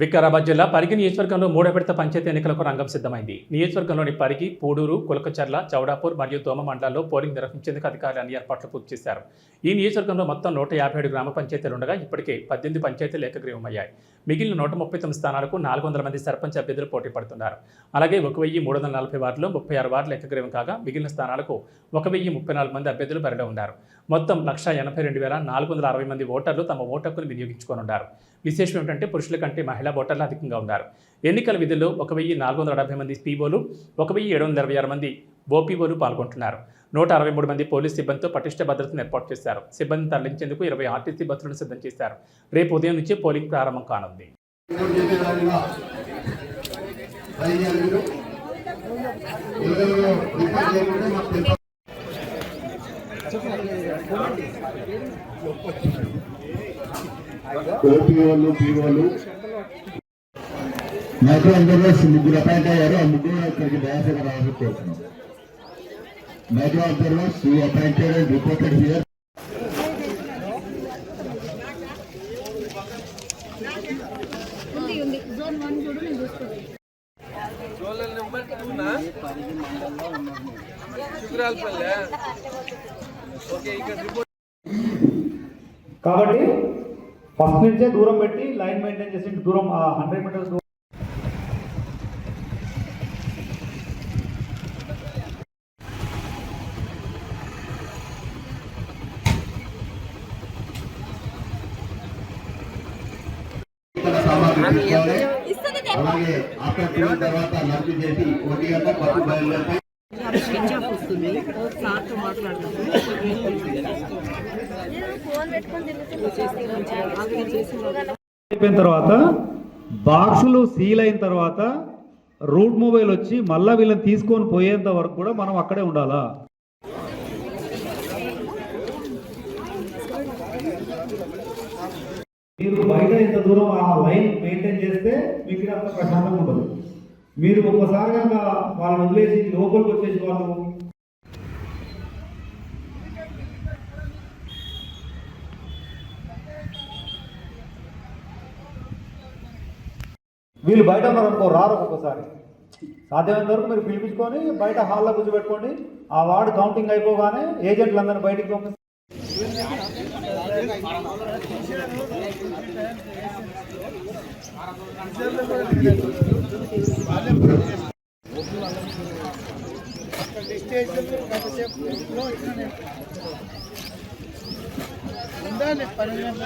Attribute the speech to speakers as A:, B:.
A: వికారాబాద్ జిల్లా పరిగి నియోజకవర్గంలో మూడో విడత పంచాయతీ ఎన్నికలకు రంగం సిద్ధమైంది. నియోజకవర్గంలోని పరిగి, పూడూరు, కులకచర్ల, చౌడాపూర్ మరియు దోమ మండలాల్లో పోలింగ్ నిర్వహించేందుకు అధికారులు అన్ని ఏర్పాట్లు పూర్తి చేశారు. ఈ నియోజకవర్గంలో మొత్తం 157 గ్రామ పంచాయతీలు ఉండగా ఇప్పటికే 18 పంచాయతీలు ఏకగ్రీవమయ్యాయి. మిగిలిన 139 స్థానాలకు 400 మంది సర్పంచ్ అభ్యర్థులు పోటీ పడుతున్నారు. అలాగే 1340 వార్డులో 36 వార్డులు ఏకగ్రీవం కాగా మిగిలిన స్థానాలకు 1034 మంది అభ్యర్థులు బరిలో ఉన్నారు. మొత్తం 182,460 మంది ఓటర్లు తమ ఓటు హక్కును వినియోగించుకోనున్నారు. విశేషం ఏమిటంటే పురుషుల కంటే మహిళా ఓటర్లు అధికంగా ఉన్నారు. ఎన్నికల విధుల్లో 1,470 మంది పీఓలు, 1,726 మంది ఓపీఓలు పాల్గొంటున్నారు. 163 మంది పోలీస్ సిబ్బందితో పటిష్ట భద్రతను ఏర్పాటు చేశారు. సిబ్బందిని తరలించేందుకు 20 ఆర్టీసీ బస్సులను సిద్ధం చేశారు. రేపు ఉదయం నుంచి పోలింగ్ ప్రారంభం కానుంది.
B: ఓపీఓలు, పీఓలు, మైక్రో అబ్జర్వర్స్ ముగ్గురు అపాయింట్ అయ్యారు. ఆ ముగ్గురు ఇక్కడికి దయాసగా రావాలని కోరుతున్నాం. Micro observers appointed and reported here.
C: కాబట్టి ఫస్ట్ నుంచే దూరం పెట్టి లైన్ మెయింటైన్ చేసి దూరం 100 మీటర్స్ దూరం.
B: అలాగే ఆఫ్టర్ తర్వాత లంచ్ చేసి 1 గంట పట్టు బయలుదేరి
C: అయిపోయిన తర్వాత బాక్సులు సీల్ అయిన తర్వాత రూట్ మొబైల్ వచ్చి మళ్ళీ వీళ్ళని తీసుకొని పోయేంత వరకు కూడా మనం అక్కడే ఉండాలా. మీరు బయట ఎంత దూరం ఆ లైన్ మెయింటైన్ చేస్తే మీకు అంత ప్రశాంతంగా ఉండదు. మీరు ఒక్కసారి కనుక వాళ్ళని వదిలేసి లోపలికి వచ్చేసి వాళ్ళు వీళ్ళు బయట ఉన్నారనుకో రారు. ఒక్కొక్కసారి సాధ్యమైనంత వరకు మీరు పిలిపించుకొని బయట హాల్లో కూర్చోబెట్టుకోండి. ఆ వార్డు కౌంటింగ్ అయిపోగానే ఏజెంట్లందరినీ బయటికి పంపిస్తారు.